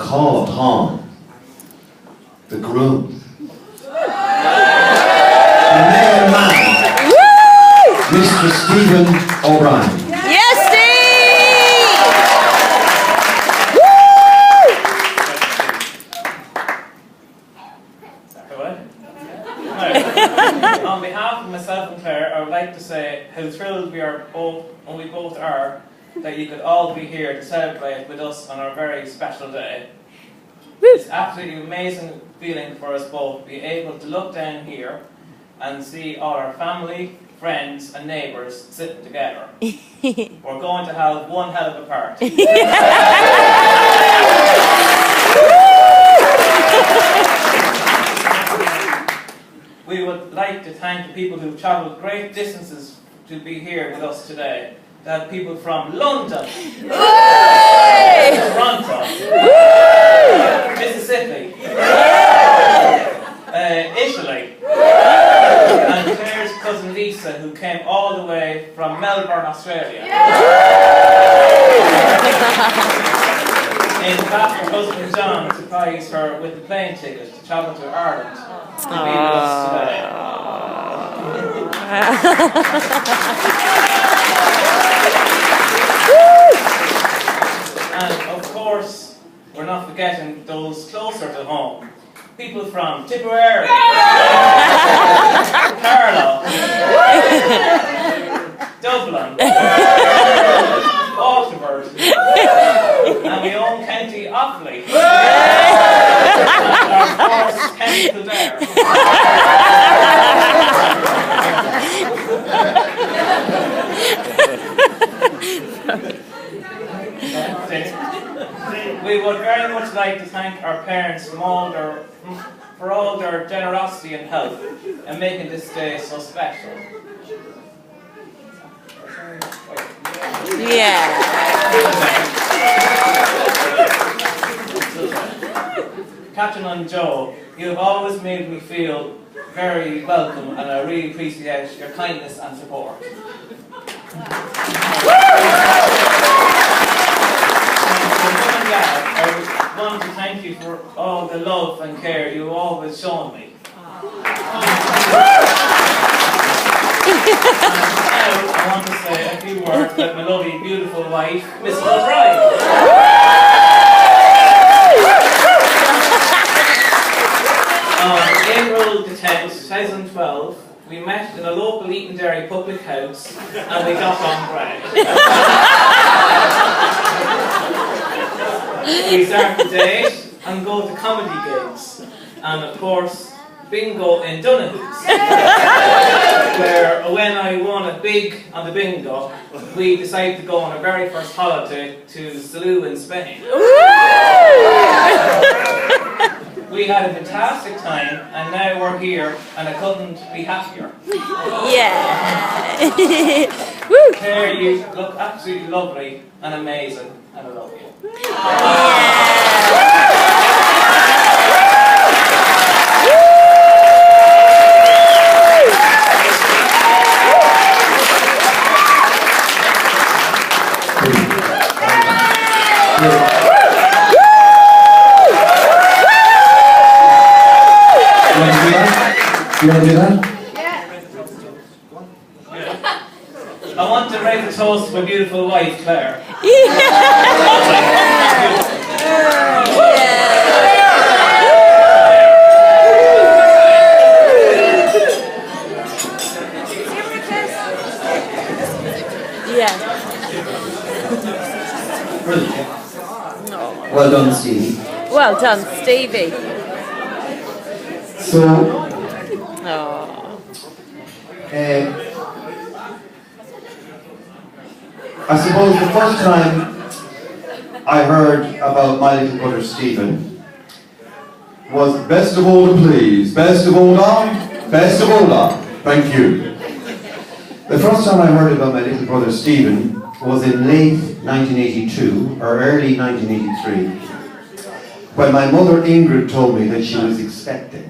I'll call upon the groom, the main man, Mr. Stephen O'Brien. Yes, Steve! On behalf of myself and Claire, I would like to say how thrilled we both are that you could all be here to celebrate with us on our very special day. It's absolutely amazing feeling for us both to be able to look down here and see all our family, friends and neighbours sitting together. We're going to have one hell of a party. We would like to thank the people who've travelled great distances to be here with us today. To have people from London, Toronto, Mississippi, Italy, and Claire's cousin Lisa, who came all the way from Melbourne, Australia. In fact, her husband John surprised her with the plane ticket to travel to Ireland to be with us today. And of course, we're not forgetting those closer to home. People from Tipperary, Carlow, Dublin, Waterford, and my own county Offaly, and of course County Kildare. We would very much like to thank our parents for all their generosity and help in making this day so special. Yeah. Catherine and Joe, you have always made me feel very welcome, and I really appreciate your kindness and support. I want to thank you for all the love and care you've always shown me. And now I want to say a few words about my lovely, beautiful wife, Mrs. O'Brien. On April the 10th, 2012, we met in a local Eton-Derry public house and we got on great. We start to date and go to comedy gigs, and of course bingo in Dunahu's, where when I won a big on the bingo, we decided to go on our very first holiday to Salou in Spain. We had a fantastic time, and now we're here, and I couldn't be happier. Yeah. Claire, you look absolutely lovely and amazing, and I love you. You want to do that? I want to raise a toast to my beautiful wife, Claire. Well done, Stevie. Well done, Stevie. So, I suppose the first time I heard about my little brother Stephen was best of all please, best of all on, best of all on. Thank you. The first time I heard about my little brother Stephen was in late 1982 or early 1983, when my mother Ingrid told me that she was expecting.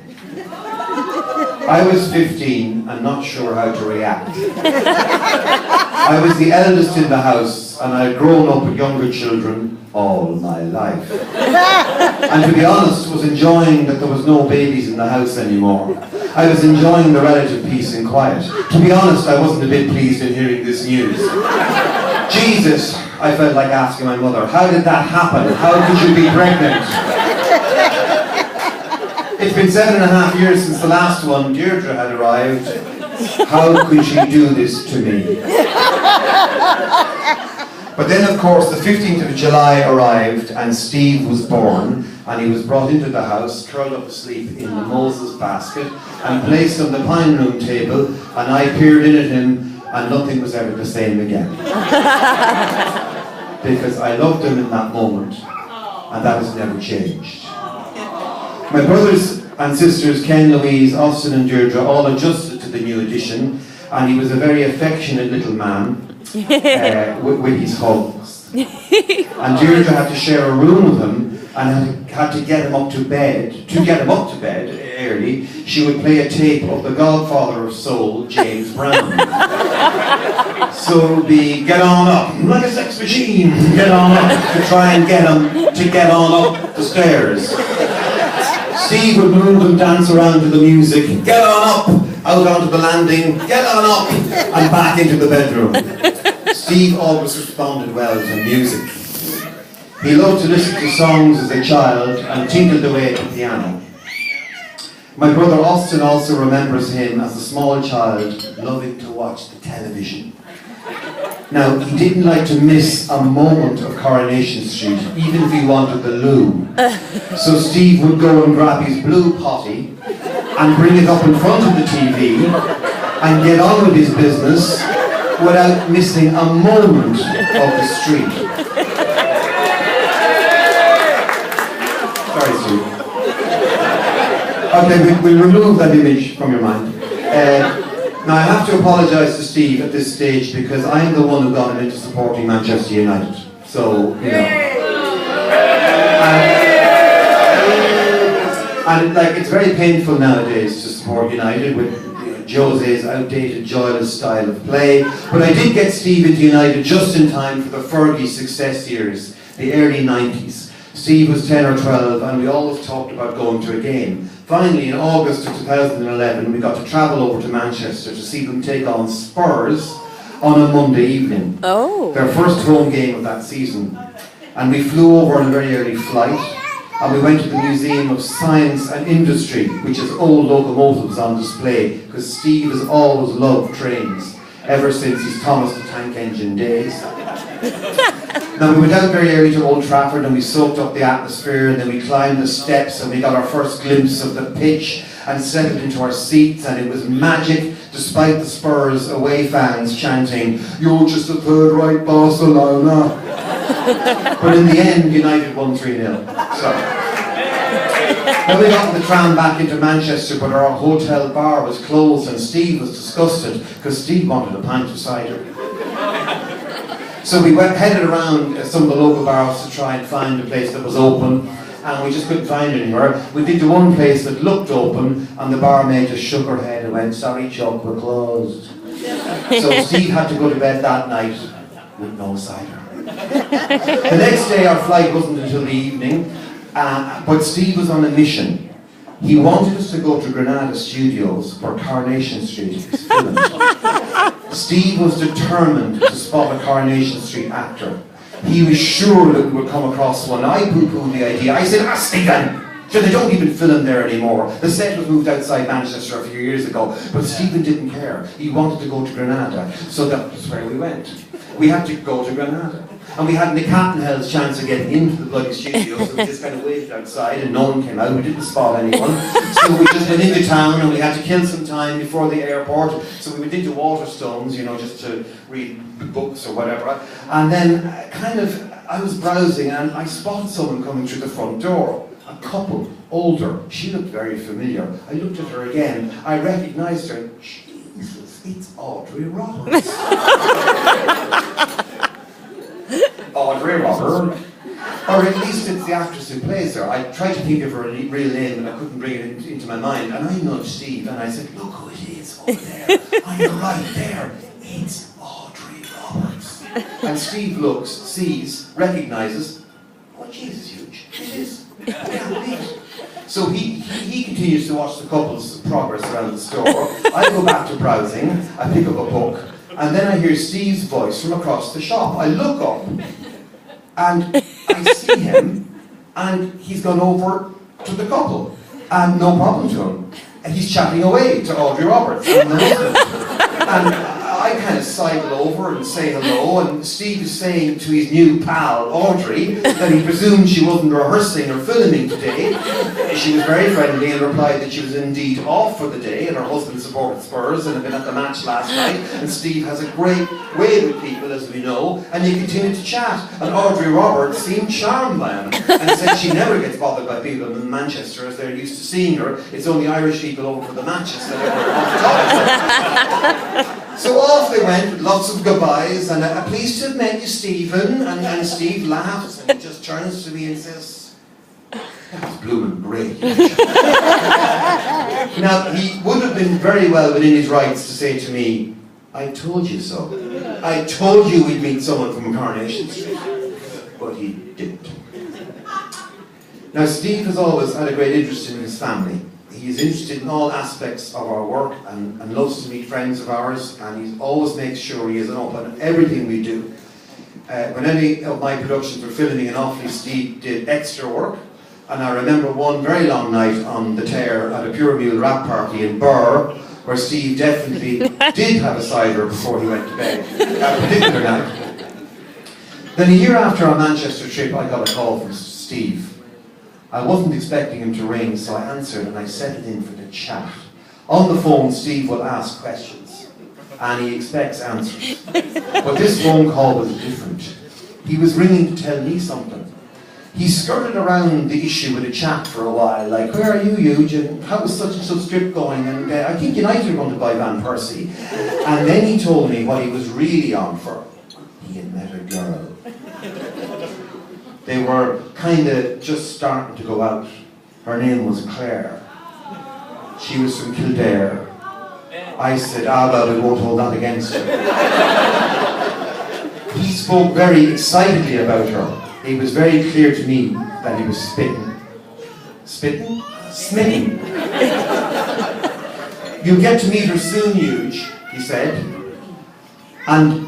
I was 15 and not sure how to react. I was the eldest in the house and I had grown up with younger children all my life. And to be honest, was enjoying that there was no babies in the house anymore. I was enjoying the relative peace and quiet. To be honest, I wasn't a bit pleased in hearing this news. Jesus, I felt like asking my mother, how did that happen? How could you be pregnant? It's been 7.5 years since the last one. Deirdre had arrived. How could she do this to me? But then, of course, the 15th of July arrived and Steve was born, and he was brought into the house, curled up asleep in the Moses basket and placed on the pine room table, and I peered in at him and nothing was ever the same again. Because I loved him in that moment, and that has never changed. My brothers and sisters, Ken, Louise, Austin and Deirdre, all adjusted to the new addition, and he was a very affectionate little man with his hugs. And Deirdre had to share a room with him and had to get him up to bed. To get him up to bed early, she would play a tape of the godfather of soul, James Brown. So it would be, get on up, like a sex machine, get on up, to try and get him to get on up the stairs. Steve would move and dance around to the music, get on up, out onto the landing, get on up, and back into the bedroom. Steve always responded well to music. He loved to listen to songs as a child and tinkled away at the piano. My brother Austin also remembers him as a small child loving to watch the television. Now, he didn't like to miss a moment of Coronation Street, even if he wanted the loo. So Steve would go and grab his blue potty and bring it up in front of the TV and get on with his business without missing a moment of the street. Sorry, Steve. Okay, we'll remove that image from your mind. Now I have to apologise to Steve at this stage because I am the one who got him into supporting Manchester United. So, you know. And like, it's very painful nowadays to support United with Jose's outdated, joyless style of play. But I did get Steve into United just in time for the Fergie success years, the early 90s. Steve was 10 or 12 and we always talked about going to a game. Finally, in August of 2011, we got to travel over to Manchester to see them take on Spurs on a Monday evening. Oh. Their first home game of that season. And we flew over on a very early flight and we went to the Museum of Science and Industry, which has old locomotives on display, because Steve has always loved trains, ever since his Thomas the Tank Engine days. Now, we went out very early to Old Trafford and we soaked up the atmosphere, and then we climbed the steps and we got our first glimpse of the pitch and settled into our seats, and it was magic, despite the Spurs away fans chanting, "You're just a third-rate Barcelona." But in the end, United won 3-0. So. Then we got the tram back into Manchester, but our hotel bar was closed and Steve was disgusted because Steve wanted a pint of cider. So we headed around some of the local bars to try and find a place that was open, and we just couldn't find anywhere. We did to one place that looked open, and the barmaid just shook her head and went, "Sorry Chuck, we're closed." So Steve had to go to bed that night with no cider. The next day our flight wasn't until the evening, but Steve was on a mission. He wanted us to go to Granada Studios where Coronation Street is filmed. Steve was determined to spot a Coronation Street actor. He was sure that we would come across one. I poo-pooed the idea. I said, Stephen! So they don't even film there anymore. The set was moved outside Manchester a few years ago, but Stephen didn't care. He wanted to go to Granada, so that was where we went. We had to go to Granada. And we hadn't a cat in hell's chance of getting into the bloody studio, so we just kind of waited outside and no one came out. We didn't spot anyone. So we just went into town and we had to kill some time before the airport. So we went into Waterstones, you know, just to read books or whatever. And then I was browsing and I spotted someone coming through the front door. A couple, older. She looked very familiar. I looked at her again. I recognised her. Jesus, it's Audrey Roberts. Audrey Roberts. Or at least it's the actress who plays her. I tried to think of her real name, but I couldn't bring it into my mind. And I nudged Steve and I said, "Look who it is over there. On the right there. It's Audrey Roberts." And Steve looks, sees, recognises, "Oh, Jesus, huge. It is." So he continues to watch the couple's progress around the store. I go back to browsing, I pick up a book, and then I hear Steve's voice from across the shop. I look up, and I see him, and he's gone over to the couple, and no problem to him. And he's chatting away to Audrey Roberts and the husband. And I kind of sidle over and say hello, and Steve is saying to his new pal, Audrey, that he presumed she wasn't rehearsing or filming today. She was very friendly and replied that she was indeed off for the day, and her husband supported Spurs and had been at the match last night, and Steve has a great way with people, as we know, and you continue to chat. And Audrey Roberts seemed charmed by him, and said she never gets bothered by people in Manchester as they're used to seeing her. It's only Irish people over for the matches that ever want to talk to her. So off they went with lots of goodbyes, and pleased to have met you, Stephen. And Steve laughs and he just turns to me and says, "That was blooming great." Now, he would have been very well within his rights to say to me, "I told you so. I told you we'd meet someone from Coronation Street." But he didn't. Now, Steve has always had a great interest in his family. He is interested in all aspects of our work and loves to meet friends of ours, and he always makes sure he is an open on everything we do. When any of my productions were filming in Offaly, Steve did extra work, and I remember one very long night on the Tear at a Pure Mule rap party in Burr, where Steve definitely did have a cider before he went to bed, that particular night. Then a year after our Manchester trip, I got a call from Steve. I wasn't expecting him to ring, so I answered and I set it in for the chat. On the phone, Steve will ask questions, and he expects answers. But this phone call was different. He was ringing to tell me something. He skirted around the issue with a chat for a while, like, "Where are you, Huge? And how was such and such trip going? And I think United are going to buy Van Persie." And then he told me what he was really on for. He had met a girl. They were kind of just starting to go out. Her name was Claire. She was from Kildare. I said, well, we won't hold that against her. He spoke very excitedly about her. It was very clear to me that he was spitting. Spitting? Smitten. "You'll get to meet her soon, Huge," he said. And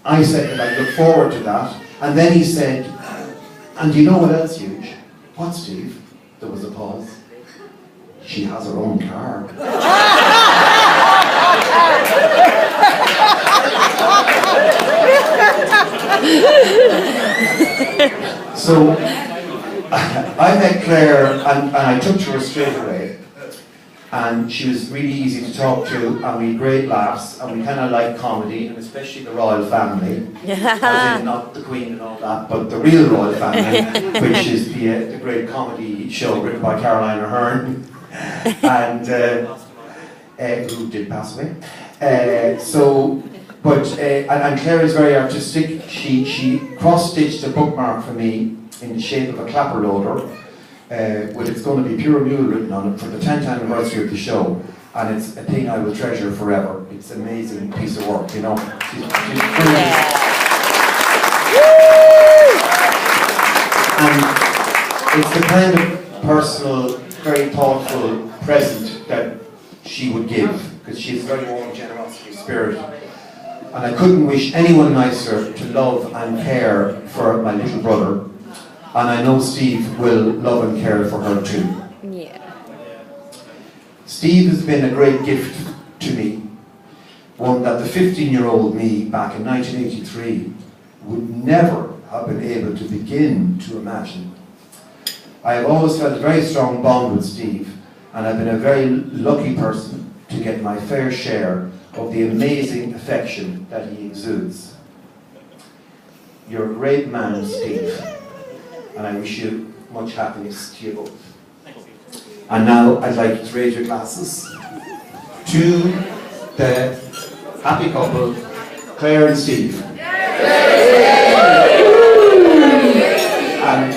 I said that I look forward to that. And then he said, "And you know what else, Huge?" "What, Steve?" There was a pause. "She has her own car." So I met Claire, and I took to her straight away. And she was really easy to talk to, and we had great laughs, and we kind of liked comedy, and especially the royal family. As in, not the Queen and all that, but the real royal family, which is the great comedy show written by Caroline Aherne, and who did pass away. And Claire is very artistic. She cross-stitched a bookmark for me in the shape of a clapper loader, with "It's going to be Pure Mule" written on it for the 10th anniversary of the show, and it's a thing I will treasure forever. It's an amazing piece of work, you know. She's brilliant. And it's the kind of personal, very thoughtful present that she would give, because she has a very warm generosity of spirit. And I couldn't wish anyone nicer to love and care for my little brother. And I know Steve will love and care for her too. Yeah. Steve has been a great gift to me. One that the 15-year-old me back in 1983 would never have been able to begin to imagine. I have always felt a very strong bond with Steve, and I've been a very lucky person to get my fair share of the amazing affection that he exudes. You're a great man, Steve. And I wish you much happiness to you both. And now I'd like you to raise your glasses to the happy couple, Claire and Steve. And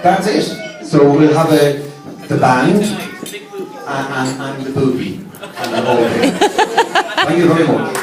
that's it. So we'll have the band and the booby and the whole thing. Thank you very much.